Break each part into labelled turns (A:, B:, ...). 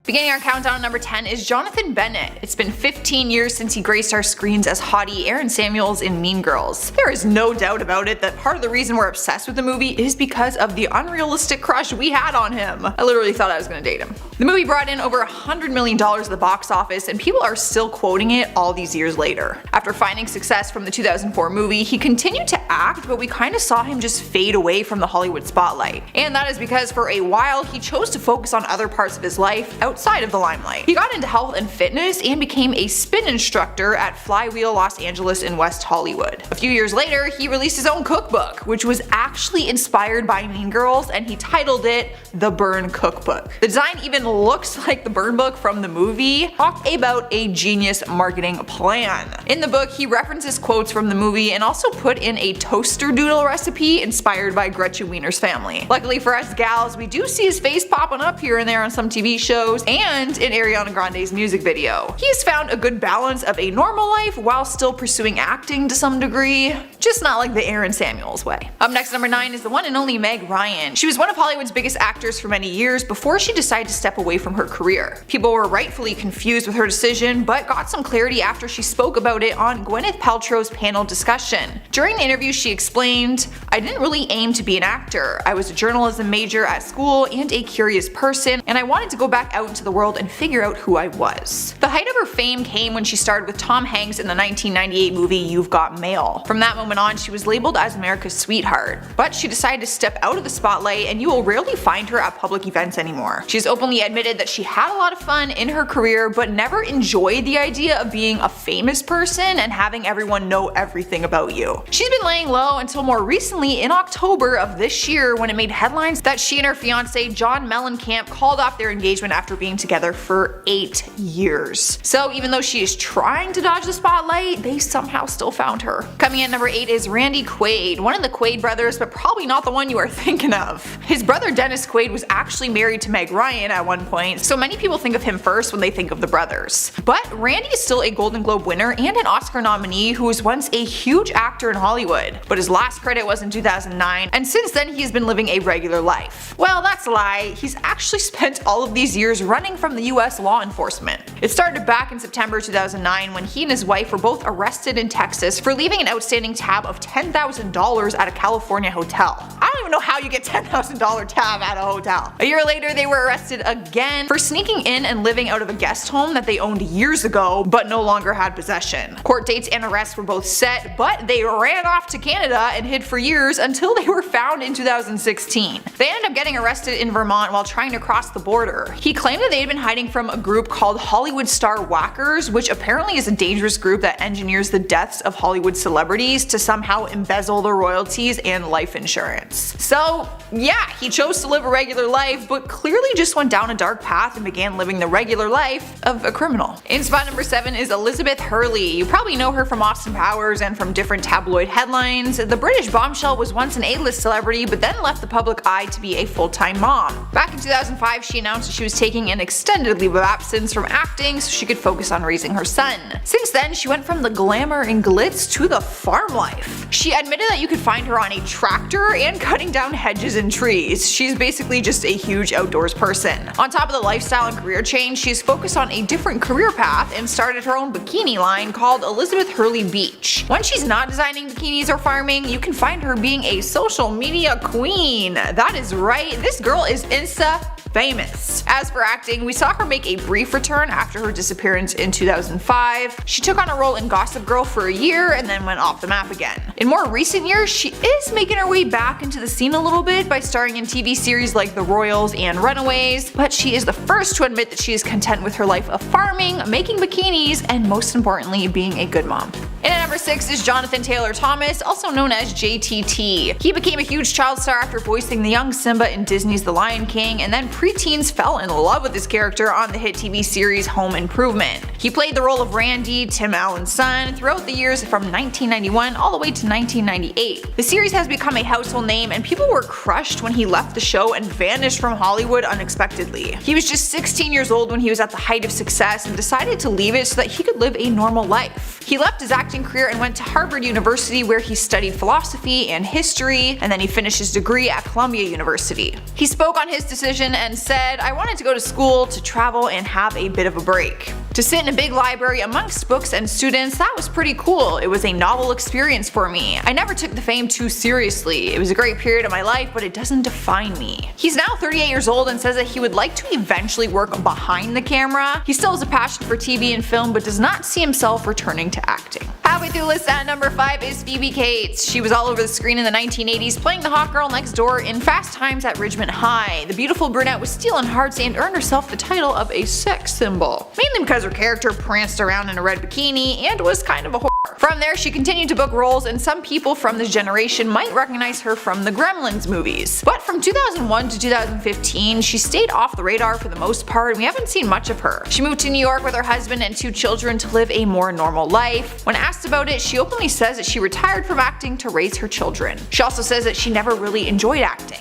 A: Beginning our countdown at number 10 is Jonathan Bennett. It's been 15 years since he graced our screens as haughty Aaron Samuels in Mean Girls. There is no doubt about it that part of the reason we're obsessed with the movie is because of the unrealistic crush we had on him. I literally thought I was gonna date him. The movie brought in over $100 million at the box office, and people are still quoting it all these years later. After finding success from the 2004 movie, he continued to act, but we kinda saw him just fade away from the Hollywood spotlight. And that is because for a while he chose to focus on other parts of his life outside of the limelight. He got into health and fitness and became a spin instructor at Flywheel Los Angeles in West Hollywood. A few years later, he released his own cookbook, which was actually inspired by Mean Girls, and he titled it The Burn Cookbook. The design even looks like the burn book from the movie. Talk about a genius marketing plan. In the book, he references quotes from the movie and also put in a toaster doodle recipe inspired by Gretchen Wiener's family. Luckily for us gals, we do see his face popping up here and there on some TV shows and in Ariana Grande's music video. He has found a good balance of a normal life while still pursuing acting to some degree, just not like the Aaron Samuels way. Up next, number 9 is the one and only Meg Ryan. She was one of Hollywood's biggest actors for many years before she decided to step away from her career. People were rightfully confused with her decision, but got some clarity after she spoke about it on Gwyneth Paltrow's panel discussion. During the interview, she explained, "I didn't really aim to be an actor. I was a journalism major at school and a curious person, and I wanted to go back out into the world and figure out who I was." The height of her fame came when she starred with Tom Hanks in the 1998 movie You've Got Mail. From that moment on, she was labeled as America's sweetheart, but she decided to step out of the spotlight, and you will rarely find her at public events anymore. She's openly admitted that she had a lot of fun in her career, but never enjoyed the idea of being a famous person and having everyone know everything about you. She's been laying low until more recently in October of this year, when it made headlines that she and her fiance John Mellencamp called off their engagement after being together for 8 years. So even though she is trying to dodge the spotlight, they somehow still found her. Coming in number 8 is Randy Quaid, one of the Quaid brothers, but probably not the one you are thinking of. His brother Dennis Quaid was actually married to Meg Ryan at one point, so many people think of him first when they think of the brothers. But Randy is still a Golden Globe winner and an Oscar nominee who was once a huge actor in Hollywood, but his last credit was in 2009, and since then he has been living a regular life. Well, that's a lie. He's actually spent all of these years running from the US law enforcement. It started back in September 2009 when he and his wife were both arrested in Texas for leaving an outstanding tab of $10,000 at a California hotel. I don't even know how you get $10,000 tab at a hotel. A year later, they were arrested again for sneaking in and living out of a guest home that they owned years ago but no longer had possession. Court dates and arrests were both set, but they ran off to Canada and hid for years until they were found in 2016. They ended up getting arrested in Vermont while trying to cross the border. He claimed that they had been hiding from a group called Hollywood Star Whackers, which apparently is a dangerous group that engineers the deaths of Hollywood celebrities to somehow embezzle their royalties and life insurance. So yeah, he chose to live a regular life, but clearly just went down a dark path and began living the regular life of a criminal. In spot number 7 is Elizabeth Hurley. You probably know her from Austin Powers and from different tabloid headlines. The British bombshell was once an A-list celebrity, but then left the public eye to be a full-time mom. Back in 2005, she announced that she was taking an extended leave of absence from acting so she could focus on raising her son. Since then, she went from the glamour and glitz to the farm life. She admitted that you could find her on a tractor and cutting down hedges and trees. She's basically just a huge outdoors person. On top of the lifestyle and career change, she's focused on a different career path and started her own bikini line called Elizabeth Hurley Beach. When she's not designing bikinis or farming, you can find her being a social media queen. That is right, this girl is Insta famous. As for acting, we saw her make a brief return after her disappearance in 2005. She took on a role in Gossip Girl for a year and then went off the map again. In more recent years, she is making her way back into the scene a little bit by starring in TV series like The Royals and Runaways, but she is the first to admit that she is content with her life of farming, making bikinis, and most importantly, being a good mom. And at number 6 is Jonathan Taylor Thomas, also known as JTT. He became a huge child star after voicing the young Simba in Disney's The Lion King, and then preteens fell in love with his character on the hit TV series Home Improvement. He played the role of Randy, Tim Allen's son, throughout the years from 1991 all the way to 1998. The series has become a household name, and people were crushed when he left the show and vanished from Hollywood unexpectedly. He was just 16 years old when he was at the height of success and decided to leave it so that he could live a normal life. He left his acting career and went to Harvard University where he studied philosophy and history, and then he finished his degree at Columbia University. He spoke on his decision and said, "I wanted to go to school, to travel, and have a bit of a break. To sit in a big library amongst books and students, that was pretty cool. It was a novel experience for me. I never took the fame too seriously. It was a great period of my life, but it doesn't define me." He's now 38 years old and says that he would like to eventually work behind the camera. He still has a passion for TV and film, but does not see himself returning to acting. Halfway through the list at number 5 is Phoebe Cates. She was all over the screen in the 1980s, playing the hot girl next door in Fast Times at Ridgemont High. The beautiful brunette was stealing hearts and earned herself the title of a sex symbol, mainly because her character pranced around in a red bikini and was kind of a whore. From there, she continued to book roles, and some people from this generation might recognize her from the Gremlins movies. But from 2001 to 2015, she stayed off the radar for the most part, and we haven't seen much of her. She moved to New York with her husband and 2 children to live a more normal life. When asked about it, she openly says that she retired from acting to raise her children. She also says that she never really enjoyed acting.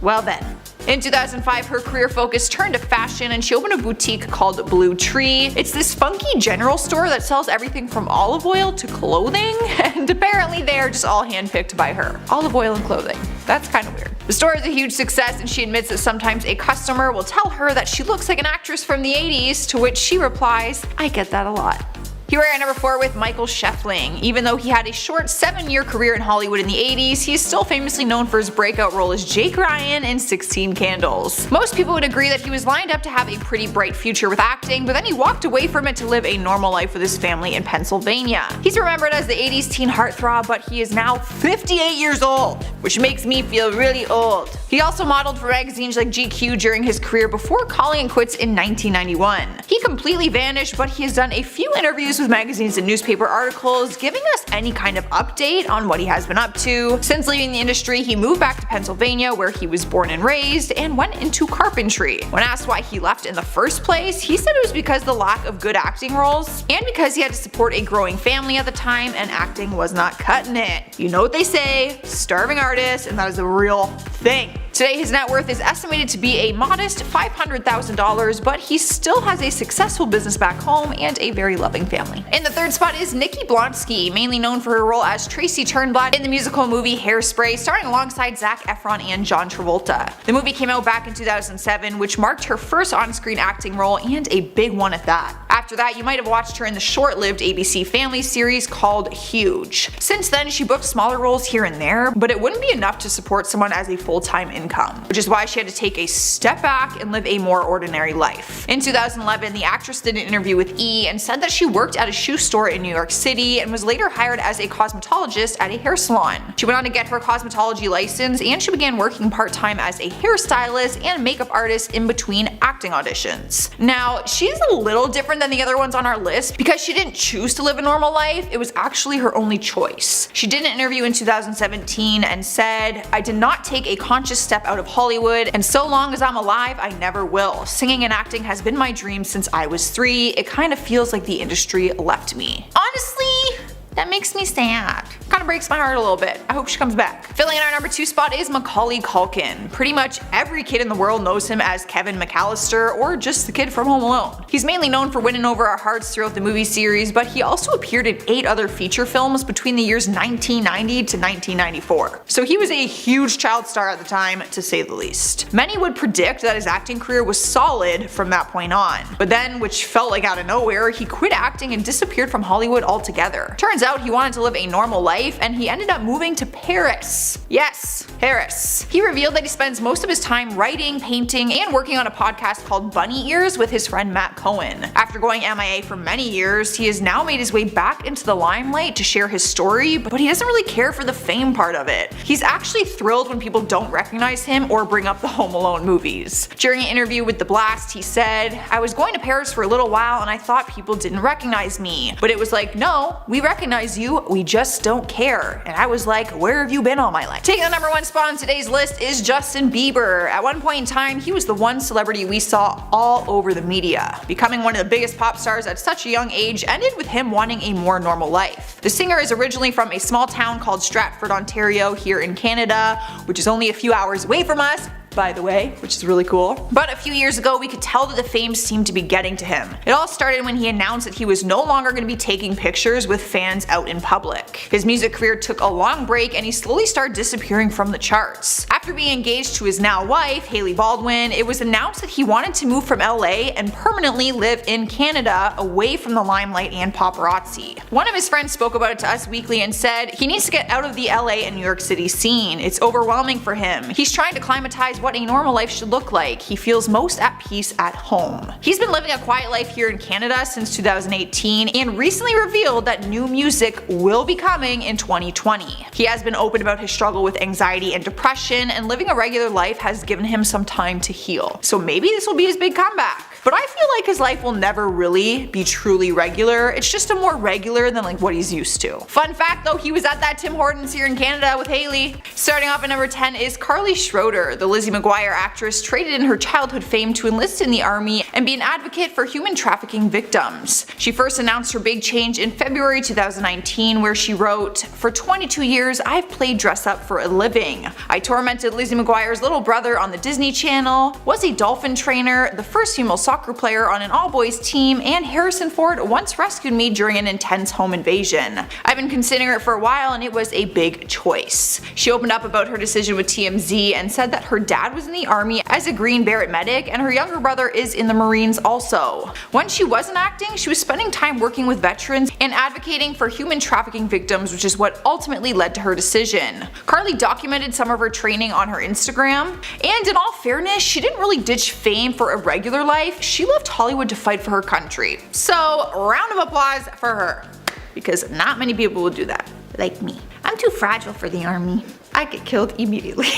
A: Well then. In 2005, her career focus turned to fashion, and she opened a boutique called Blue Tree. It's this funky general store that sells everything from olive oil to clothing, and apparently they are just all handpicked by her. Olive oil and clothing. That's kind of weird. The store is a huge success, and she admits that sometimes a customer will tell her that she looks like an actress from the 80s, to which she replies, "I get that a lot." Here we are at number 4 with Michael Scheffling. Even though he had a short 7-year career in Hollywood in the 80s, he is still famously known for his breakout role as Jake Ryan in 16 Candles. Most people would agree that he was lined up to have a pretty bright future with acting, but then he walked away from it to live a normal life with his family in Pennsylvania. He's remembered as the 80s teen heartthrob, but he is now 58 years old, which makes me feel really old. He also modeled for magazines like GQ during his career before calling it quits in 1991. He completely vanished, but he has done a few interviews with magazines and newspaper articles, giving us any kind of update on what he has been up to. Since leaving the industry, he moved back to Pennsylvania, where he was born and raised, and went into carpentry. When asked why he left in the first place, he said it was because of the lack of good acting roles, and because he had to support a growing family at the time, and acting was not cutting it. You know what they say, starving artist, and that is a real thing. Today his net worth is estimated to be a modest $500,000, but he still has a successful business back home and a very loving family. In the 3rd spot is Nikki Blonsky, mainly known for her role as Tracy Turnblad in the musical movie Hairspray, starring alongside Zac Efron and John Travolta. The movie came out back in 2007, which marked her first on-screen acting role, and a big one at that. After that, you might have watched her in the short-lived ABC Family series called Huge. Since then, she booked smaller roles here and there, but it wouldn't be enough to support someone as a full-time income, which is why she had to take a step back and live a more ordinary life. In 2011, the actress did an interview with E! And said that she worked at a shoe store in New York City and was later hired as a cosmetologist at a hair salon. She went on to get her cosmetology license, and she began working part-time as a hairstylist and makeup artist in between acting auditions. Now, she's a little different than the other ones on our list because she didn't choose to live a normal life, it was actually her only choice. She did an interview in 2017 and said, "I did not take a conscious step out of Hollywood, and so long as I'm alive, I never will. Singing and acting has been my dream since I was 3. It kind of feels like the industry left me." Honestly, that makes me sad. Kinda breaks my heart a little bit. I hope she comes back. Filling in our number 2 spot is Macaulay Culkin. Pretty much every kid in the world knows him as Kevin McAllister, or just the kid from Home Alone. He's mainly known for winning over our hearts throughout the movie series, but he also appeared in 8 other feature films between the years 1990 to 1994. So he was a huge child star at the time, to say the least. Many would predict that his acting career was solid from that point on. But then, which felt like out of nowhere, he quit acting and disappeared from Hollywood altogether. Turns out he wanted to live a normal life, and he ended up moving to Paris. Yes, Paris. He revealed that he spends most of his time writing, painting, and working on a podcast called Bunny Ears with his friend Matt Cohen. After going MIA for many years, he has now made his way back into the limelight to share his story, but he doesn't really care for the fame part of it. He's actually thrilled when people don't recognize him or bring up the Home Alone movies. During an interview with The Blast, he said, "I was going to Paris for a little while and I thought people didn't recognize me, but it was like, no, we recognize you, we just don't care." And I was like, where have you been all my life? Taking the number 1 spot on today's list is Justin Bieber. At one point in time, he was the one celebrity we saw all over the media. Becoming one of the biggest pop stars at such a young age ended with him wanting a more normal life. The singer is originally from a small town called Stratford, Ontario, here in Canada, which is only a few hours away from us. by the way, which is really cool. But a few years ago, we could tell that the fame seemed to be getting to him. It all started when he announced that he was no longer going to be taking pictures with fans out in public. His music career took a long break and he slowly started disappearing from the charts. After being engaged to his now wife, Hailey Baldwin, it was announced that he wanted to move from LA and permanently live in Canada, away from the limelight and paparazzi. One of his friends spoke about it to Us Weekly and said he needs to get out of the LA and New York City scene. It's overwhelming for him. He's trying to climatize what a normal life should look like. He feels most at peace at home. He's been living a quiet life here in Canada since 2018 and recently revealed that new music will be coming in 2020. He has been open about his struggle with anxiety and depression, and living a regular life has given him some time to heal. So maybe this will be his big comeback. But I feel like his life will never really be truly regular. It's just a more regular than like what he's used to. Fun fact though, he was at that Tim Hortons here in Canada with Hailey. Starting off at number 10 is Carly Schroeder. The Lizzie McGuire actress traded in her childhood fame to enlist in the army and be an advocate for human trafficking victims. She first announced her big change in February 2019, where she wrote, "For 22 years I've played dress up for a living. I tormented Lizzie McGuire's little brother on the Disney Channel, was a dolphin trainer, the first female soccer player on an all-boys team, and Harrison Ford once rescued me during an intense home invasion. I've been considering it for a while and it was a big choice." She opened up about her decision with TMZ and said that her dad was in the army as a Green Beret medic and her younger brother is in the Marines also. When she wasn't acting, she was spending time working with veterans and advocating for human trafficking victims, which is what ultimately led to her decision. Carly documented some of her training on her Instagram, and in all fairness, she didn't really ditch fame for a regular life. She left Hollywood to fight for her country. So, round of applause for her, because not many people would do that, like me. I'm too fragile for the army. I get killed immediately.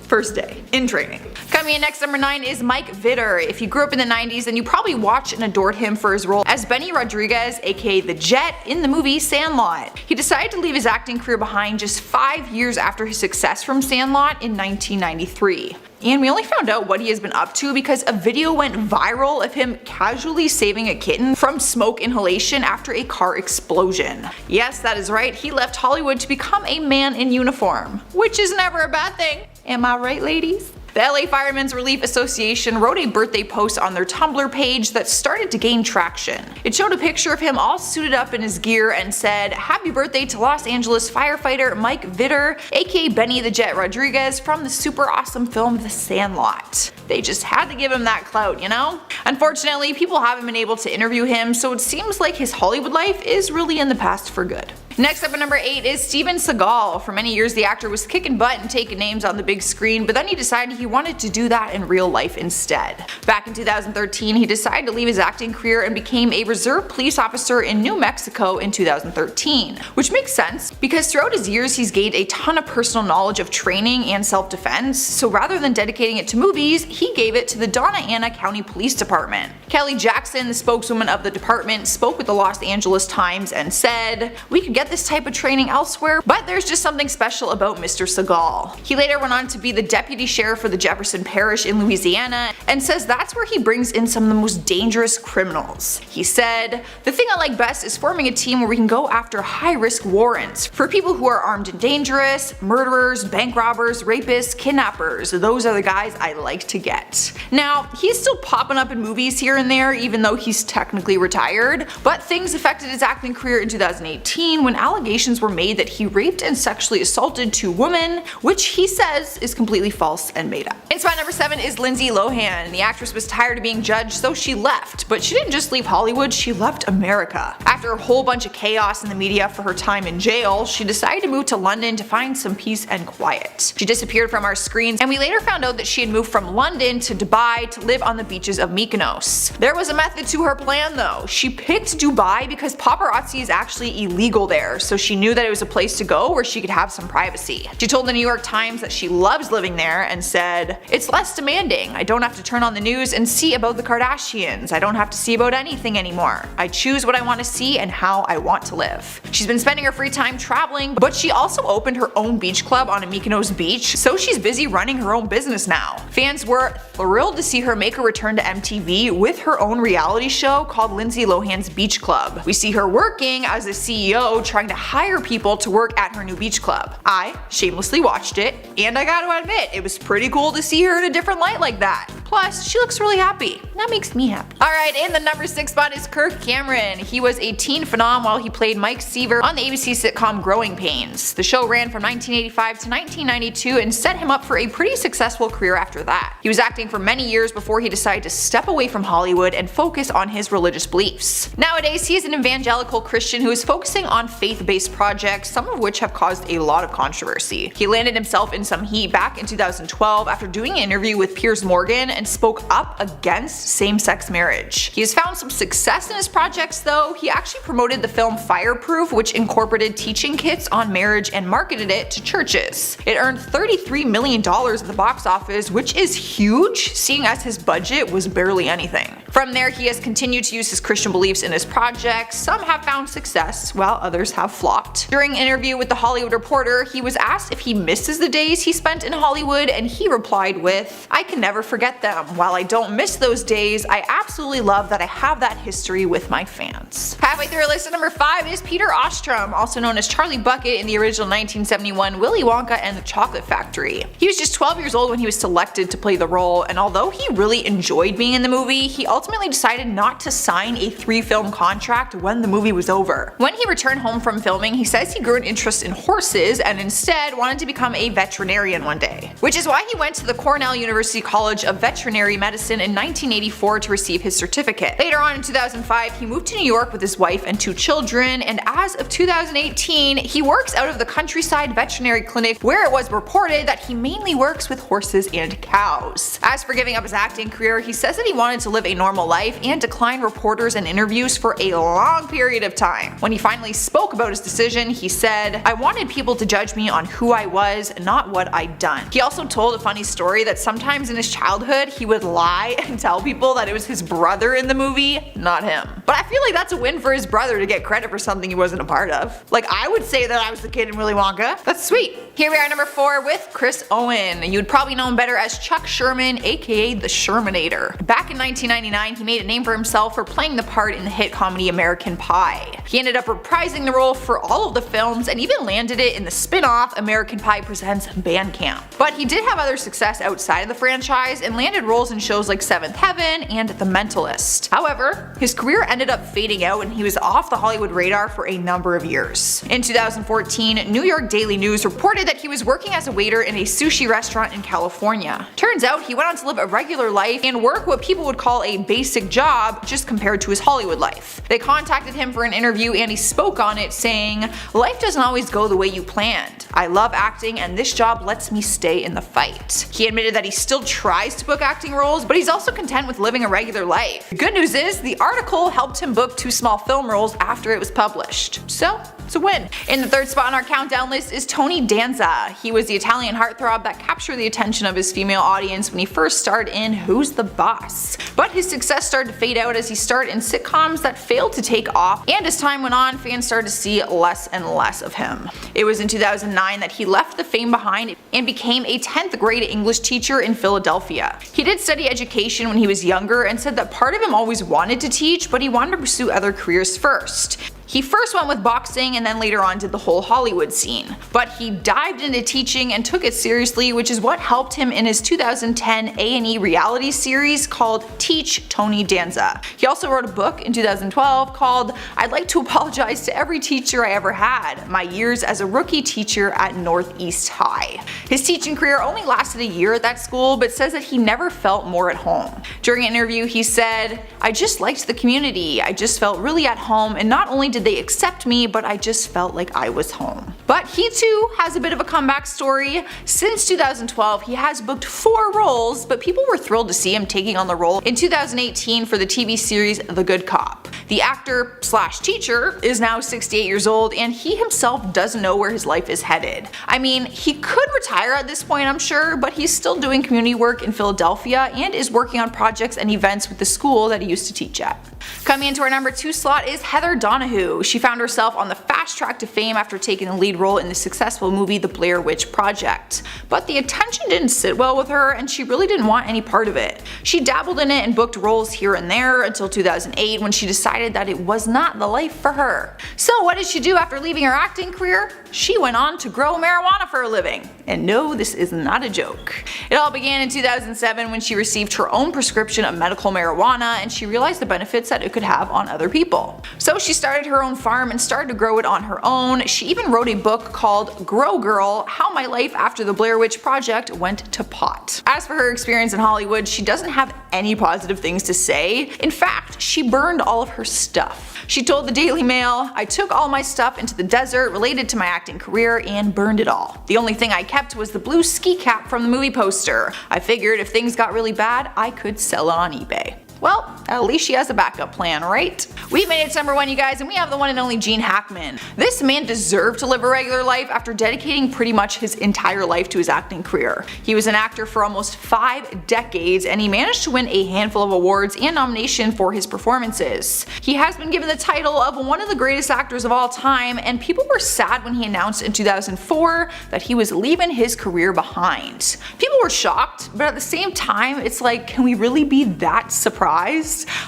A: First day in training. Coming in next, number 9 is Mike Vitter. If you grew up in the 90s, then you probably watched and adored him for his role as Benny Rodriguez, aka the Jet, in the movie Sandlot. He decided to leave his acting career behind just 5 years after his success from Sandlot in 1993. And we only found out what he has been up to because a video went viral of him casually saving a kitten from smoke inhalation after a car explosion. Yes, that is right, he left Hollywood to become a man in uniform, which is never a bad thing. Am I right, ladies? The LA Firemen's Relief Association wrote a birthday post on their Tumblr page that started to gain traction. It showed a picture of him all suited up in his gear and said, "Happy birthday to Los Angeles firefighter Mike Vitter, aka Benny the Jet Rodriguez from the super awesome film The Sandlot." They just had to give him that clout, you know? Unfortunately, people haven't been able to interview him, so it seems like his Hollywood life is really in the past for good. Next up at number 8 is Steven Seagal. For many years the actor was kicking butt and taking names on the big screen, but then he decided he wanted to do that in real life instead. Back in 2013 he decided to leave his acting career and became a reserve police officer in New Mexico in 2013. Which makes sense, because throughout his years he's gained a ton of personal knowledge of training and self-defense, so rather than dedicating it to movies, he gave it to the Donna Ana County Police Department. Kelly Jackson, the spokeswoman of the department, spoke with the Los Angeles Times and said, "We could get this type of training elsewhere, but there's just something special about Mr. Seagal." He later went on to be the deputy sheriff for the Jefferson Parish in Louisiana and says that's where he brings in some of the most dangerous criminals. He said, "The thing I like best is forming a team where we can go after high-risk warrants for people who are armed and dangerous, murderers, bank robbers, rapists, kidnappers. Those are the guys I like to get." Now, he's still popping up in movies here and there even though he's technically retired, but things affected his acting career in 2018 when allegations were made that he raped and sexually assaulted 2 women, which he says is completely false and made up. In spot number 7 is Lindsay Lohan. The actress was tired of being judged, so she left, but she didn't just leave Hollywood, she left America. After a whole bunch of chaos in the media for her time in jail, she decided to move to London to find some peace and quiet. She disappeared from our screens, and we later found out that she had moved from London to Dubai to live on the beaches of Mykonos. There was a method to her plan though. She picked Dubai because paparazzi is actually illegal there, so she knew that it was a place to go where she could have some privacy. She told the New York Times that she loves living there and said, "It's less demanding. I don't have to turn on the news and see about the Kardashians. I don't have to see about anything anymore. I choose what I want to see and how I want to live." She's been spending her free time traveling, but she also opened her own beach club on a Mykonos beach, so she's busy running her own business now. Fans were thrilled to see her make a return to MTV with her own reality show called Lindsay Lohan's Beach Club. We see her working as a CEO trying to hire people to work at her new beach club. I shamelessly watched it, and I gotta admit, it was pretty cool to see her in a different light like that. Plus, she looks really happy. That makes me happy. Alright, in the number 6 spot is Kirk Cameron. He was a teen phenom while he played Mike Seaver on the ABC sitcom Growing Pains. The show ran from 1985 to 1992 and set him up for a pretty successful career after that. He was acting for many years before he decided to step away from Hollywood and focus on his religious beliefs. Nowadays, he is an evangelical Christian who is focusing on faith-based projects, some of which have caused a lot of controversy. He landed himself in some heat back in 2012 after doing an interview with Piers Morgan and spoke up against same-sex marriage. He has found some success in his projects though. He actually promoted the film Fireproof, which incorporated teaching kits on marriage and marketed it to churches. It earned $33 million at the box office, which is huge, seeing as his budget was barely anything. From there, he has continued to use his Christian beliefs in his projects. Some have found success, while others have flopped. During an interview with The Hollywood Reporter, he was asked if he misses the days he spent in Hollywood, and he replied with, "I can never forget them. While I don't miss those days, I absolutely love that I have that history with my fans." Halfway through our list at number 5 is Peter Ostrom, also known as Charlie Bucket in the original 1971 Willy Wonka and the Chocolate Factory. He was just 12 years old when he was selected to play the role, and although he really enjoyed being in the movie, he ultimately decided not to sign a 3-film contract when the movie was over. When he returned home from filming, he says he grew an interest in horses and instead wanted to become a veterinarian one day. Which is why he went to the Cornell University College of Veterinary Medicine in 1984 to receive his certificate. Later on in 2005, he moved to New York with his wife and 2 children, and as of 2018, he works out of the Countryside Veterinary Clinic, where it was reported that he mainly works with horses and cows. As for giving up his acting career, he says that he wanted to live a normal life and declined reporters and interviews for a long period of time. When he finally spoke about his decision, he said, "I wanted people to judge me on who I was, not what I'd done." He also told a funny story that sometimes in his childhood he would lie and tell people that it was his brother in the movie, not him. But I feel like that's a win for his brother to get credit for something he wasn't a part of. Like, I would say that I was the kid in Willy Wonka. That's sweet. Here we are, number 4 with Chris Owen. You would probably know him better as Chuck Sherman, aka the Shermanator. Back in 1999, he made a name for himself for playing the part in the hit comedy American Pie. He ended up reprising the role for all of the films and even landed it in the spin-off American Pie Presents Bandcamp. But he did have other success outside of the franchise and landed roles in shows like Seventh Heaven and The Mentalist. However, his career ended up fading out and he was off the Hollywood radar for a number of years. In 2014, New York Daily News reported that he was working as a waiter in a sushi restaurant in California. Turns out he went on to live a regular life and work what people would call a basic job just compared to his Hollywood life. They contacted him for an interview and he spoke on it saying, "Life doesn't always go the way you planned. I love acting and this job lets me stay in the fight." He admitted that he still tries to book acting roles, but he's also content with living a regular life. The good news is the article helped him book 2 small film roles after it was published. So, it's a win. In the 3rd spot on our countdown list is Tony Danza. He was the Italian heartthrob that captured the attention of his female audience when he first starred in Who's the Boss? But his success started to fade out as he starred in sitcoms that failed to take off, and as time went on, fans started to see less and less of him. It was in 2009 that he left the fame behind and became a 10th grade English teacher in Philadelphia. He did study education when he was younger and said that part of him always wanted to teach, but he wanted to pursue other careers first. He first went with boxing and then later on did the whole Hollywood scene. But he dived into teaching and took it seriously, which is what helped him in his 2010 A&E reality series called Teach Tony Danza. He also wrote a book in 2012 called I'd Like to Apologize to Every Teacher I Ever Had, My Years as a Rookie Teacher at Northeast High. His teaching career only lasted a year at that school, but says that he never felt more at home. During an interview he said, "I just liked the community, I just felt really at home, and not only did they accept me, but I just felt like I was home." But he too has a bit of a comeback story. Since 2012 he has booked 4 roles, but people were thrilled to see him taking on the role in 2018 for the TV series The Good Cop. The actor slash teacher is now 68 years old and he himself doesn't know where his life is headed. I mean, he could retire at this point I'm sure, but he's still doing community work in Philadelphia and is working on projects and events with the school that he used to teach at. Coming into our number 2 slot is Heather Donahue. She found herself on the fashion fast-tracked to fame after taking the lead role in the successful movie The Blair Witch Project. But the attention didn't sit well with her, and she really didn't want any part of it. She dabbled in it and booked roles here and there until 2008 when she decided that it was not the life for her. So what did she do after leaving her acting career? She went on to grow marijuana for a living. And no, this is not a joke. It all began in 2007 when she received her own prescription of medical marijuana and she realized the benefits that it could have on other people. So she started her own farm and started to grow it on her own. She even wrote a book called Grow Girl: How My Life After the Blair Witch Project Went to Pot. As for her experience in Hollywood, she doesn't have any positive things to say. In fact, she burned all of her stuff. She told the Daily Mail, "I took all my stuff into the desert related to my acting career and burned it all. The only thing I kept was the blue ski cap from the movie poster. I figured if things got really bad, I could sell it on eBay." Well, at least she has a backup plan, right? We made it to number 1, you guys, and we have the one and only Gene Hackman. This man deserved to live a regular life after dedicating pretty much his entire life to his acting career. He was an actor for almost 5 decades, and he managed to win a handful of awards and nominations for his performances. He has been given the title of one of the greatest actors of all time, and people were sad when he announced in 2004 that he was leaving his career behind. People were shocked, but at the same time, it's like, can we really be that surprised?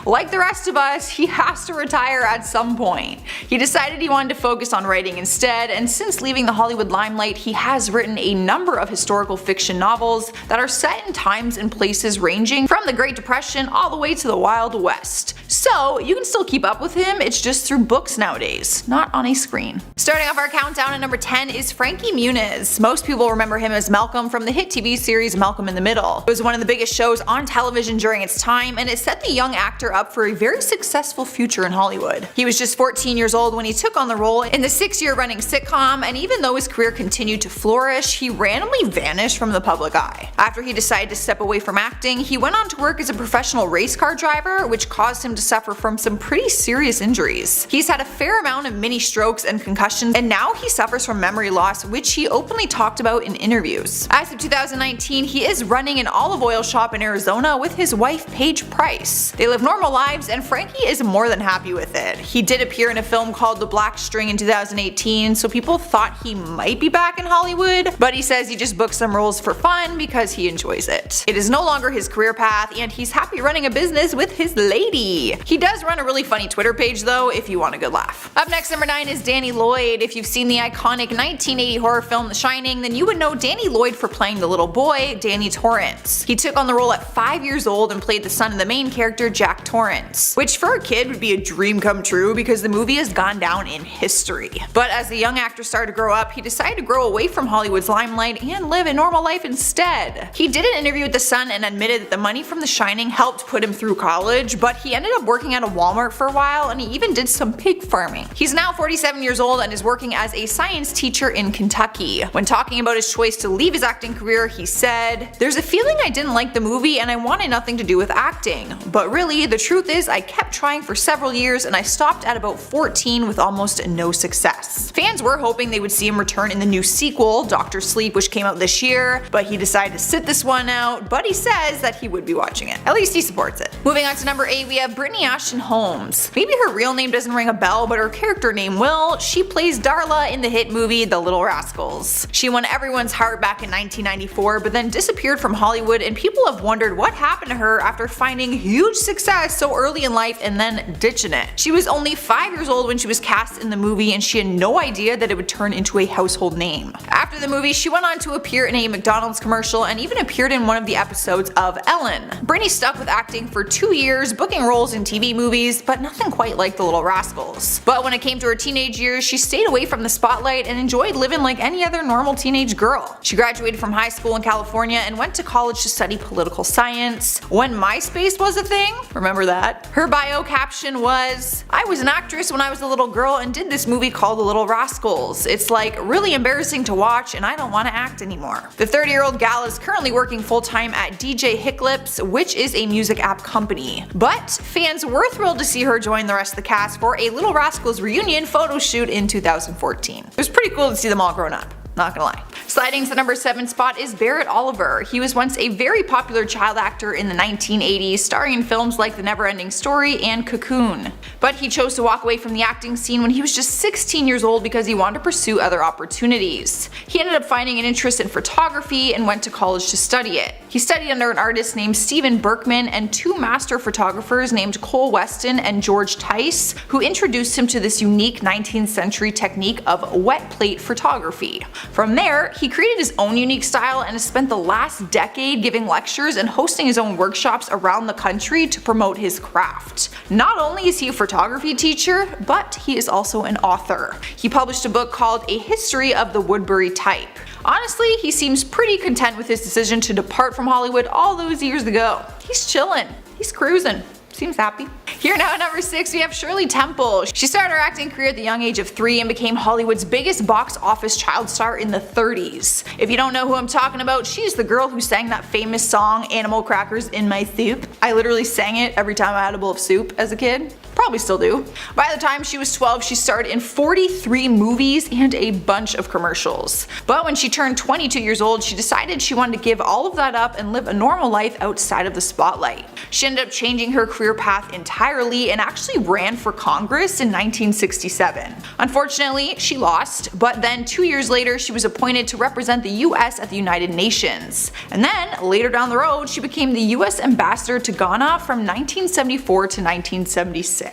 A: Like the rest of us, he has to retire at some point. He decided he wanted to focus on writing instead, and since leaving the Hollywood limelight, he has written a number of historical fiction novels that are set in times and places ranging from the Great Depression all the way to the Wild West. So you can still keep up with him, it's just through books nowadays, not on a screen. Starting off our countdown at number 10 is Frankie Muniz. Most people remember him as Malcolm from the hit TV series Malcolm in the Middle. It was one of the biggest shows on television during its time, and it set the young actor up for a very successful future in Hollywood. He was just 14 years old when he took on the role in the 6-year running sitcom, and even though his career continued to flourish, he randomly vanished from the public eye. After he decided to step away from acting, he went on to work as a professional race car driver, which caused him to suffer from some pretty serious injuries. He's had a fair amount of mini strokes and concussions, and now he suffers from memory loss, which he openly talked about in interviews. As of 2019, he is running an olive oil shop in Arizona with his wife Paige Price. They live normal lives, and Frankie is more than happy with it. He did appear in a film called The Black String in 2018, so people thought he might be back in Hollywood, but he says he just booked some roles for fun because he enjoys it. It is no longer his career path, and he's happy running a business with his lady. He does run a really funny Twitter page though, if you want a good laugh. Up next, number 9 is Danny Lloyd. If you've seen the iconic 1980 horror film The Shining, then you would know Danny Lloyd for playing the little boy, Danny Torrance. He took on the role at 5 years old and played the son of the main character, Jack Torrance, which for a kid would be a dream come true because the movie has gone down in history. But as the young actor started to grow up, he decided to grow away from Hollywood's limelight and live a normal life instead. He did an interview with The Sun and admitted that the money from The Shining helped put him through college, but he ended up working at a Walmart for a while, and he even did some pig farming. He's now 47 years old and is working as a science teacher in Kentucky. When talking about his choice to leave his acting career, he said, "There's a feeling I didn't like the movie and I wanted nothing to do with acting. But really, the truth is I kept trying for several years and I stopped at about 14 with almost no success." Fans were hoping they would see him return in the new sequel, Dr. Sleep, which came out this year, but he decided to sit this one out, but he says that he would be watching it. At least he supports it. Moving on to number 8, we have Brittany Ashton Holmes. Maybe her real name doesn't ring a bell, but her character name will. She plays Darla in the hit movie The Little Rascals. She won everyone's heart back in 1994, but then disappeared from Hollywood, and people have wondered what happened to her after finding huge success so early in life and then ditching it. She was only 5 years old when she was cast in the movie, and she had no idea that it would turn into a household name. After the movie, she went on to appear in a McDonald's commercial and even appeared in one of the episodes of Ellen. Brittany stuck with acting for 2 years, booking roles in TV movies, but nothing quite like The Little Rascals. But when it came to her teenage years, she stayed away from the spotlight and enjoyed living like any other normal teenage girl. She graduated from high school in California and went to college to study political science. When MySpace was a thing, remember that? Her bio caption was, "I was an actress when I was a little girl and did this movie called The Little Rascals. It's like really embarrassing to watch and I don't want to act anymore." The 30-year-old gal is currently working full-time at DJ Hicklips, which is a music app company. But fans were thrilled to see her join the rest of the cast for a Little Rascals reunion photo shoot in 2014. It was pretty cool to see them all grown up. not gonna lie. Sliding to the number 7 spot is Barret Oliver. He was once a very popular child actor in the 1980s, starring in films like The Neverending Story and Cocoon. But he chose to walk away from the acting scene when he was just 16 years old because he wanted to pursue other opportunities. He ended up finding an interest in photography and went to college to study it. He studied under an artist named Steven Berkman and 2 master photographers named Cole Weston and George Tice, who introduced him to this unique 19th century technique of wet plate photography. From there, he created his own unique style and has spent the last decade giving lectures and hosting his own workshops around the country to promote his craft. Not only is he a photography teacher, but he is also an author. He published a book called A History of the Woodbury Type. Honestly, he seems pretty content with his decision to depart from Hollywood all those years ago. He's chillin', he's cruising. Seems happy. Here now at number 6 we have Shirley Temple. She started her acting career at the young age of 3 and became Hollywood's biggest box office child star in the 30s. If you don't know who I'm talking about, she's the girl who sang that famous song Animal Crackers in My Soup. I literally sang it every time I had a bowl of soup as a kid. Probably still do. By the time she was 12, she starred in 43 movies and a bunch of commercials. But when she turned 22 years old, she decided she wanted to give all of that up and live a normal life outside of the spotlight. She ended up changing her career path entirely and actually ran for Congress in 1967. Unfortunately, she lost, but then 2 years later she was appointed to represent the US at the United Nations. And then, later down the road, she became the US ambassador to Ghana from 1974 to 1976.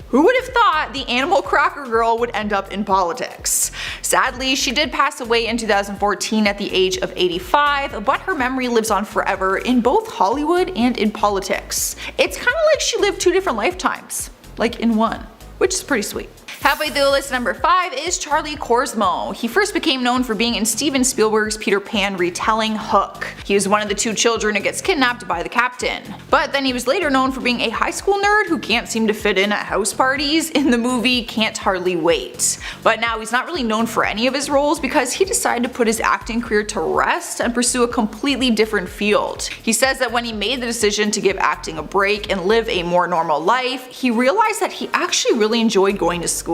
A: Who would have thought the animal cracker girl would end up in politics? Sadly, she did pass away in 2014 at the age of 85, but her memory lives on forever in both Hollywood and in politics. It's kinda like she lived 2 different lifetimes, like in one, which is pretty sweet. Halfway through the list, number 5 is Charlie Korsmo. He first became known for being in Steven Spielberg's Peter Pan retelling Hook. He was one of the 2 children who gets kidnapped by the captain. But then he was later known for being a high school nerd who can't seem to fit in at house parties in the movie Can't Hardly Wait. But now he's not really known for any of his roles because he decided to put his acting career to rest and pursue a completely different field. He says that when he made the decision to give acting a break and live a more normal life, he realized that he actually really enjoyed going to school.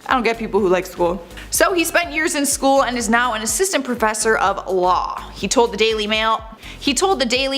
A: I don't get people who like school. So he spent years in school and is now an assistant professor of law. He told the Daily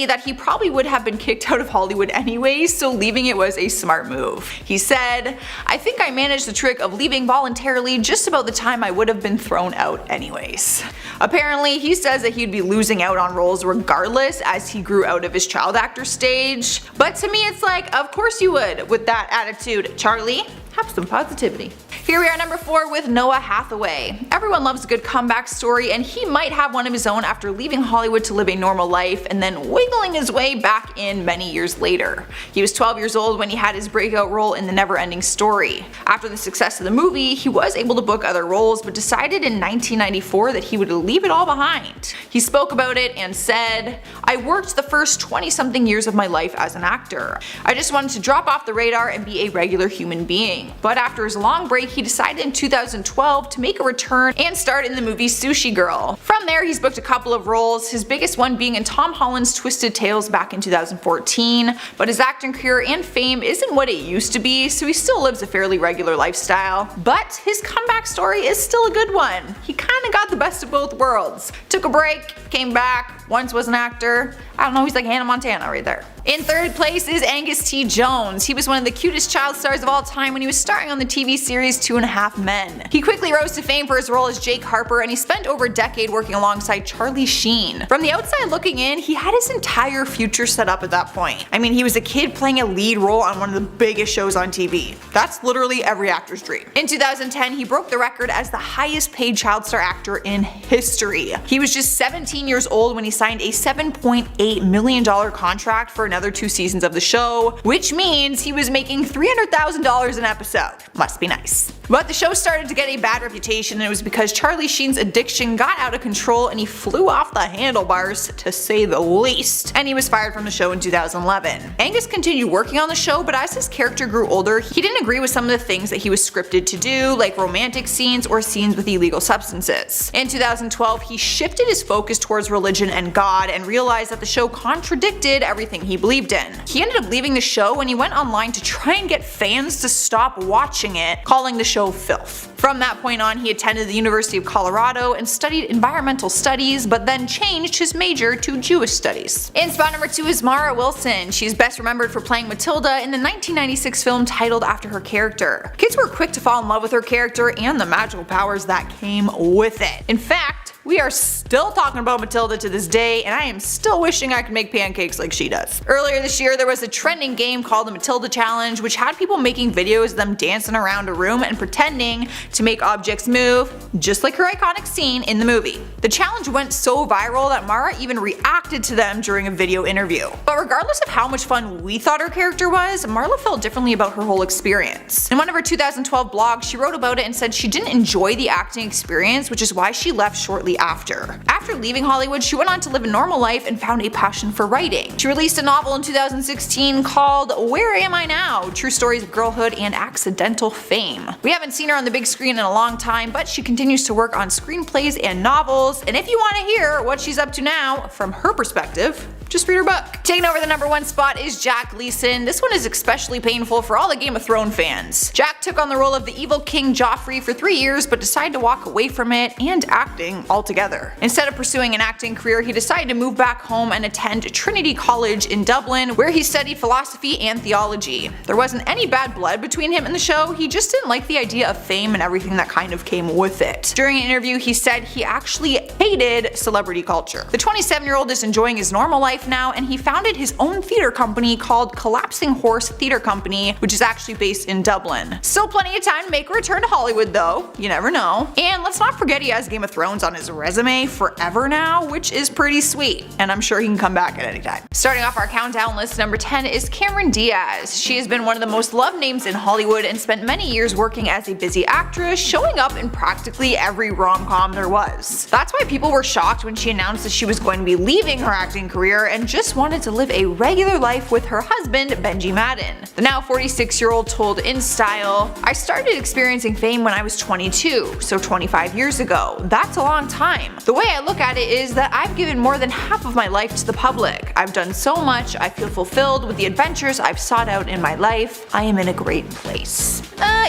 A: that he probably would have been kicked out of Hollywood anyways, so leaving it was a smart move. He said, "I think I managed the trick of leaving voluntarily just about the time I would have been thrown out anyways." Apparently, he says that he'd be losing out on roles regardless as he grew out of his child actor stage. But to me it's like, of course you would with that attitude, Charlie. Have some positivity. Here we are number 4 with Noah Hathaway. Everyone loves a good comeback story, and he might have one of his own after leaving Hollywood to live a normal life and then wiggling his way back in many years later. He was 12 years old when he had his breakout role in The Neverending Story. After the success of the movie, he was able to book other roles but decided in 1994 that he would leave it all behind. He spoke about it and said, "I worked the first 20-something years of my life as an actor. I just wanted to drop off the radar and be a regular human being." But after his long break, he decided in 2012 to make a return and start in the movie Sushi Girl. From there, he's booked a couple of roles, his biggest one being in Tom Holland's Twisted Tales back in 2014, but his acting career and fame isn't what it used to be, so he still lives a fairly regular lifestyle. But his comeback story is still a good one. He kinda got the best of both worlds. Took a break, came back, once was an actor. I don't know, he's like Hannah Montana right there. In 3rd place is Angus T. Jones. He was one of the cutest child stars of all time when he was starring on the TV series 2.5 Men. He quickly rose to fame for his role as Jake Harper, and he spent over a decade working alongside Charlie Sheen. From the outside looking in, he had his entire future set up at that point. I mean, he was a kid playing a lead role on one of the biggest shows on TV. That's literally every actor's dream. In 2010, he broke the record as the highest paid child star actor in history. He was just 17 years old when he signed a $7.8 million contract for another 2 seasons of the show, which means he was making $300,000 an episode. Must be nice. But the show started to get a bad reputation, and it was because Charlie Sheen's addiction got out of control and he flew off the handlebars, to say the least, and he was fired from the show in 2011. Angus continued working on the show, but as his character grew older, he didn't agree with some of the things that he was scripted to do, like romantic scenes or scenes with illegal substances. In 2012, he shifted his focus towards religion and God and realized that the show contradicted everything he believed in. He ended up leaving the show when he went online to try and get fans to stop watching it, calling the show Filth. From that point on, he attended the University of Colorado and studied environmental studies, but then changed his major to Jewish studies. In spot number 2 is Mara Wilson. She's best remembered for playing Matilda in the 1996 film titled after her character. Kids were quick to fall in love with her character and the magical powers that came with it. In fact, we are still talking about Matilda to this day, and I am still wishing I could make pancakes like she does. Earlier this year, there was a trending game called the Matilda Challenge, which had people making videos of them dancing around a room and pretending to make objects move, just like her iconic scene in the movie. The challenge went so viral that Mara even reacted to them during a video interview. But regardless of how much fun we thought her character was, Marla felt differently about her whole experience. In one of her 2012 blogs, she wrote about it and said she didn't enjoy the acting experience, which is why she left shortly after. After leaving Hollywood, she went on to live a normal life and found a passion for writing. She released a novel in 2016 called Where Am I Now? True Stories of Girlhood and Accidental Fame. We haven't seen her on the big screen in a long time, but she continues to work on screenplays and novels, and if you want to hear what she's up to now from her perspective, just read her book. Taking over the number 1 spot is Jack Gleeson. This one is especially painful for all the Game of Thrones fans. Jack took on the role of the evil King Joffrey for 3 years, but decided to walk away from it and acting altogether. Instead of pursuing an acting career, he decided to move back home and attend Trinity College in Dublin, where he studied philosophy and theology. There wasn't any bad blood between him and the show, he just didn't like the idea of fame and everything that kind of came with it. During an interview, he said he actually hated celebrity culture. The 27-year-old is enjoying his normal life now, and he founded his own theater company called Collapsing Horse Theater Company, which is actually based in Dublin. Still plenty of time to make a return to Hollywood though, you never know. And let's not forget he has Game of Thrones on his resume forever now, which is pretty sweet, and I'm sure he can come back at any time. Starting off our countdown list, number 10 is Cameron Diaz. She has been one of the most loved names in Hollywood and spent many years working as a busy actress, showing up in practically every rom-com there was. That's why people were shocked when she announced that she was going to be leaving her acting career and just wanted to live a regular life with her husband, Benji Madden. The now 46-year-old told InStyle, "I started experiencing fame when I was 22, so 25 years ago. That's a long time. The way I look at it is that I've given more than half of my life to the public. I've done so much, I feel fulfilled with the adventures I've sought out in my life. I am in a great place."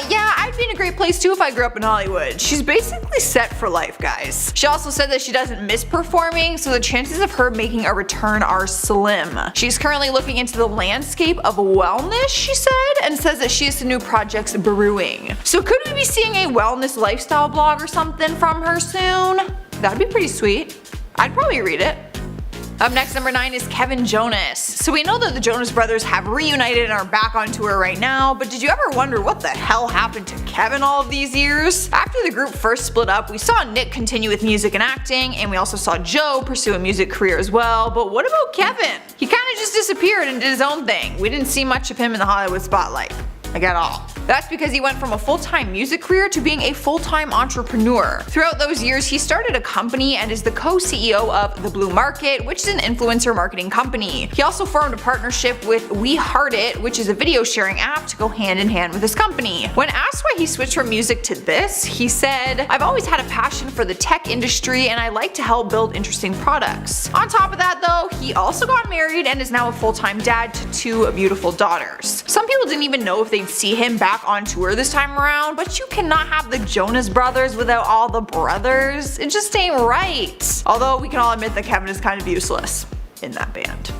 A: Yeah, I'd be in a great place too if I grew up in Hollywood. She's basically set for life, guys. She also said that she doesn't miss performing, so the chances of her making a return are slim. She's currently looking into the landscape of wellness, she said, and says that she has some new projects brewing. So could we be seeing a wellness lifestyle blog or something from her soon? That'd be pretty sweet. I'd probably read it. Up next, number 9 is Kevin Jonas. So we know that the Jonas Brothers have reunited and are back on tour right now, but did you ever wonder what the hell happened to Kevin all of these years? After the group first split up, we saw Nick continue with music and acting, and we also saw Joe pursue a music career as well, but what about Kevin? He kinda just disappeared and did his own thing. We didn't see much of him in the Hollywood spotlight. Like at all. That's because he went from a full-time music career to being a full-time entrepreneur. Throughout those years, he started a company and is the co-CEO of The Blue Market, which is an influencer marketing company. He also formed a partnership with We Heart It, which is a video sharing app, to go hand in hand with his company. When asked why he switched from music to this, he said, "I've always had a passion for the tech industry and I like to help build interesting products." On top of that though, he also got married and is now a full-time dad to 2 beautiful daughters. Some people didn't even know if they'd see him back on tour this time around, but you cannot have the Jonas Brothers without all the brothers. It just ain't right. Although we can all admit that Kevin is kind of useless in that band.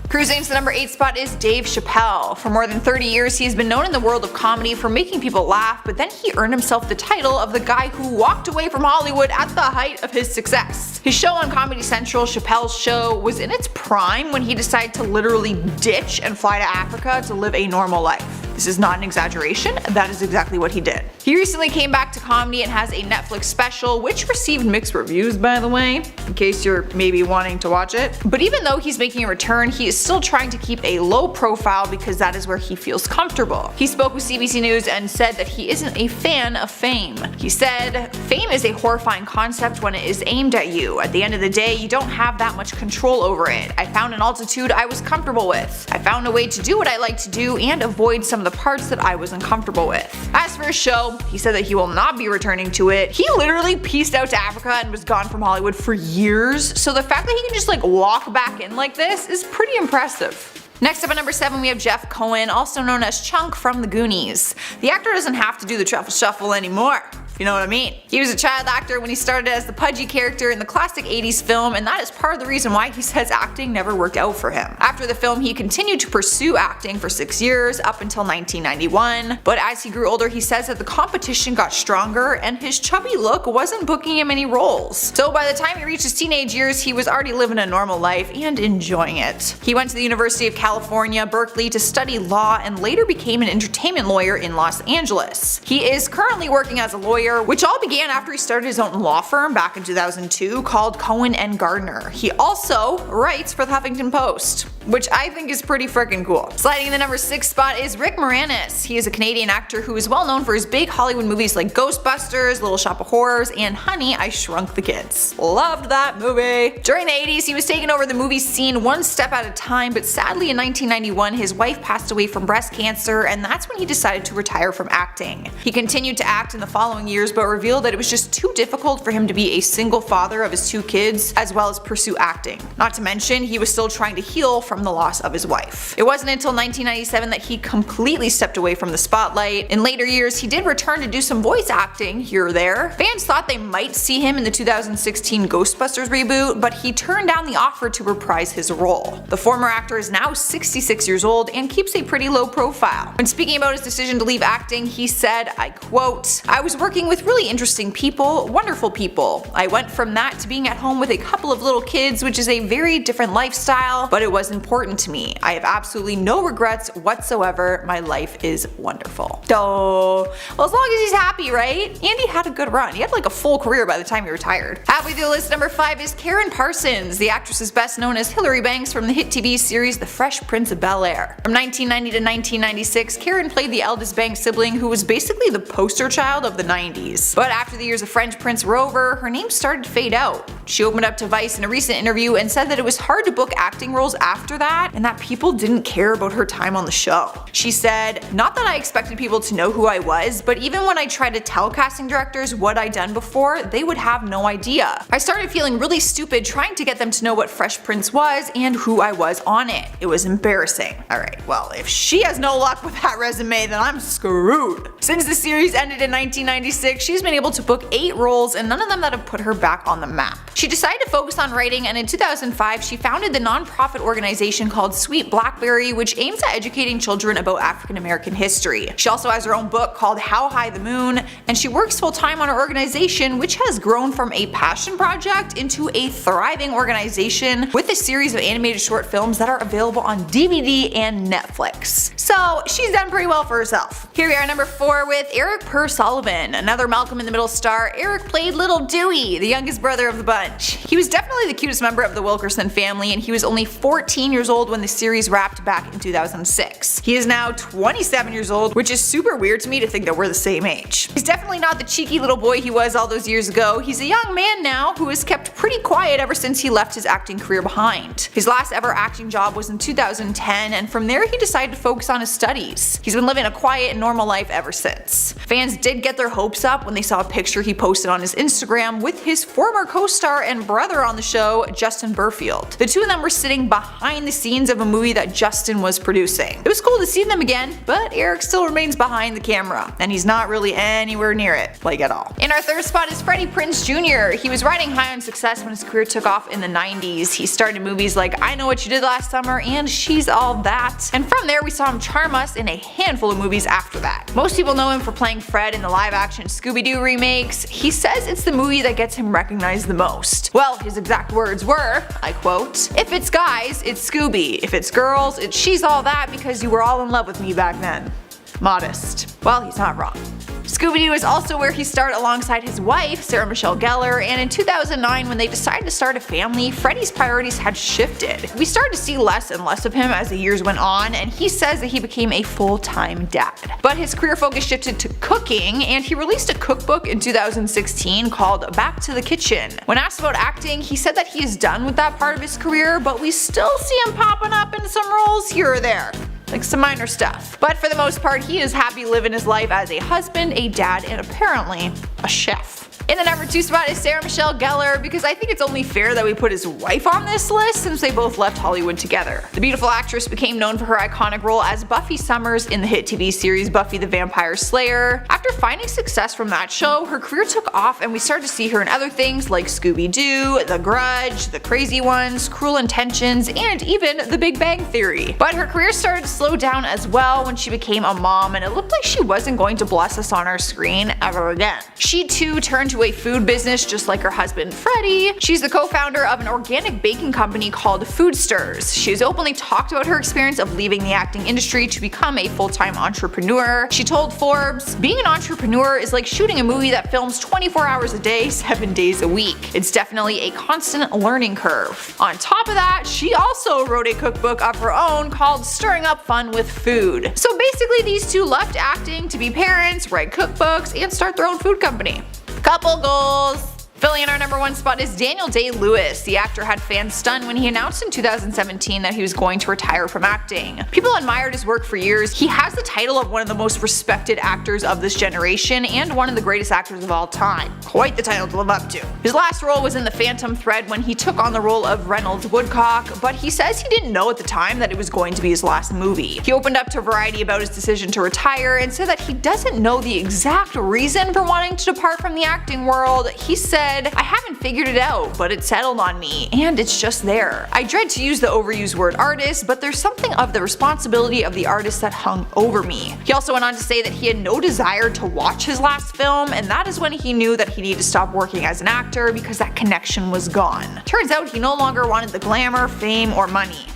A: Cruising to the number 8 spot is Dave Chappelle. For more than 30 years, he has been known in the world of comedy for making people laugh, but then he earned himself the title of the guy who walked away from Hollywood at the height of his success. His show on Comedy Central, Chappelle's Show, was in its prime when he decided to literally ditch and fly to Africa to live a normal life. This is not an exaggeration, that is exactly what he did. He recently came back to comedy and has a Netflix special, which received mixed reviews by the way, in case you're maybe wanting to watch it. But even though he's making a return, he is still trying to keep a low profile because that is where he feels comfortable. He spoke with CBC News and said that he isn't a fan of fame. He said, "Fame is a horrifying concept when it is aimed at you. At the end of the day, you don't have that much control over it. I found an altitude I was comfortable with. I found a way to do what I like to do and avoid some of the parts that I was uncomfortable with." As for his show, he said that he will not be returning to it. He literally pieced out to Africa and was gone from Hollywood for years, so the fact that he can just walk back in like this is pretty impressive. Next up at number 7 we have Jeff Cohen, also known as Chunk from The Goonies. The actor doesn't have to do the truffle shuffle anymore, if you know what I mean. He was a child actor when he started as the pudgy character in the classic 80s film, and that is part of the reason why he says acting never worked out for him. After the film, he continued to pursue acting for 6 years, up until 1991, but as he grew older he says that the competition got stronger and his chubby look wasn't booking him any roles. So by the time he reached his teenage years, he was already living a normal life and enjoying it. He went to the University of California, Berkeley to study law and later became an entertainment lawyer in Los Angeles. He is currently working as a lawyer, which all began after he started his own law firm back in 2002 called Cohen & Gardner. He also writes for the Huffington Post, which I think is pretty freaking cool. Sliding in the number 6 spot is Rick Moranis. He is a Canadian actor who is well known for his big Hollywood movies like Ghostbusters, Little Shop of Horrors, and Honey, I Shrunk the Kids. Loved that movie. During the 80s, he was taking over the movie scene one step at a time, but sadly in 1991 his wife passed away from breast cancer, and that's when he decided to retire from acting. He continued to act in the following years, but revealed that it was just too difficult for him to be a single father of his 2 kids, as well as pursue acting. Not to mention, he was still trying to heal from the loss of his wife. It wasn't until 1997 that he completely stepped away from the spotlight. In later years, he did return to do some voice acting here or there. Fans thought they might see him in the 2016 Ghostbusters reboot, but he turned down the offer to reprise his role. The former actor is now 66 years old and keeps a pretty low profile. When speaking about his decision to leave acting, he said, I quote, "I was working with really interesting people, wonderful people. I went from that to being at home with a couple of little kids, which is a very different lifestyle, but it was important to me. I have absolutely no regrets whatsoever. My life is wonderful." Oh, well, as long as he's happy, right? And he had a good run. He had like a full career by the time he retired. Halfway through the list, number 5 is Karen Parsons. The actress is best known as Hilary Banks from the hit TV series The Fresh Prince of Bel-Air. From 1990 to 1996, Karen played the eldest Banks sibling who was basically the poster child of the 90s. But after the years of French Prince were over, her name started to fade out. She opened up to Vice in a recent interview and said that it was hard to book acting roles after that and that people didn't care about her time on the show. She said, "Not that I expected people to know who I was, but even when I tried to tell casting directors what I'd done before, they would have no idea. I started feeling really stupid trying to get them to know what Fresh Prince was and who I was on it. It was embarrassing." Alright, well, if she has no luck with that resume, then I'm screwed. Since the series ended in 1996, she's been able to book 8 roles and none of them that have put her back on the map. She decided to focus on writing, and in 2005 she founded the non-profit organization called Sweet Blackberry, which aims at educating children about African American history. She also has her own book called How High the Moon, and she works full-time on her organization, which has grown from a passion project into a thriving organization with a series of animated short films that are available on DVD and Netflix. So she's done pretty well for herself. Here we are, number 4 with Eric Sullivan, another Malcolm in the Middle star. Eric played Little Dewey, the youngest brother of the bunch. He was definitely the cutest member of the Wilkerson family, and he was only 14 years old when the series wrapped back in 2006. He is now 27 years old, which is super weird to me to think that we're the same age. He's definitely not the cheeky little boy he was all those years ago. He's a young man now who has kept pretty quiet ever since he left his acting career behind. His last ever acting job was in 2010, and from there he decided to focus on his studies. He's been living a quiet and normal life ever since. Fans did get their hopes up when they saw a picture he posted on his Instagram with his former co-star and brother on the show, Justin Burfield. The two of them were sitting behind the scenes of a movie that Justin was producing. It was cool to see them again, but Eric still remains behind the camera, and he's not really anywhere near it, like at all. In our third spot is Freddie Prinze Jr. He was riding high on success when his career took off in the 90s. He starred in movies like I Know What You Did Last Summer and She's All That, and from there we saw him charm us in a handful of movies after that. Most people know him for playing Fred in the live-action Scooby-Doo remakes. He says it's the movie that gets him recognized the most. Well, his exact words were, I quote, "If it's guys, it's Scooby. If it's girls, it's She's All That because you were all in love with me back then." Modest. Well, he's not wrong. Scooby-Doo is also where he starred alongside his wife, Sarah Michelle Gellar, and in 2009 when they decided to start a family, Freddie's priorities had shifted. We started to see less and less of him as the years went on, and he says that he became a full-time dad. But his career focus shifted to cooking, and he released a cookbook in 2016 called Back to the Kitchen. When asked about acting, he said that he is done with that part of his career, but we still see him popping up in some roles here or there. Like some minor stuff. But for the most part, he is happy living his life as a husband, a dad, and apparently a chef. In the number 2 spot is Sarah Michelle Gellar, because I think it's only fair that we put his wife on this list since they both left Hollywood together. The beautiful actress became known for her iconic role as Buffy Summers in the hit TV series Buffy the Vampire Slayer. After finding success from that show, her career took off and we started to see her in other things like Scooby-Doo, The Grudge, The Crazy Ones, Cruel Intentions, and even The Big Bang Theory. But her career started to slow down as well when she became a mom, and it looked like she wasn't going to bless us on our screen ever again. She too turned to a food business just like her husband Freddie. She's the co-founder of an organic baking company called Food Stirs. She's openly talked about her experience of leaving the acting industry to become a full-time entrepreneur. She told Forbes, "Being an entrepreneur is like shooting a movie that films 24 hours a day, 7 days a week. It's definitely a constant learning curve." On top of that, she also wrote a cookbook of her own called Stirring Up Fun with Food. So basically these two left acting to be parents, write cookbooks, and start their own food company. Couple goals. Filling in our number 1 spot is Daniel Day-Lewis. The actor had fans stunned when he announced in 2017 that he was going to retire from acting. People admired his work for years. He has the title of one of the most respected actors of this generation and one of the greatest actors of all time. Quite the title to live up to. His last role was in The Phantom Thread when he took on the role of Reynolds Woodcock, but he says he didn't know at the time that it was going to be his last movie. He opened up to Variety about his decision to retire and said that he doesn't know the exact reason for wanting to depart from the acting world. He said, "I haven't figured it out, but it settled on me, and it's just there. I dread to use the overused word artist, but there's something of the responsibility of the artist that hung over me." He also went on to say that he had no desire to watch his last film, and that is when he knew that he needed to stop working as an actor because that connection was gone. Turns out he no longer wanted the glamour, fame, or money.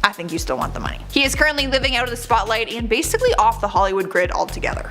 A: I think you still want the money. He is currently living out of the spotlight and basically off the Hollywood grid altogether.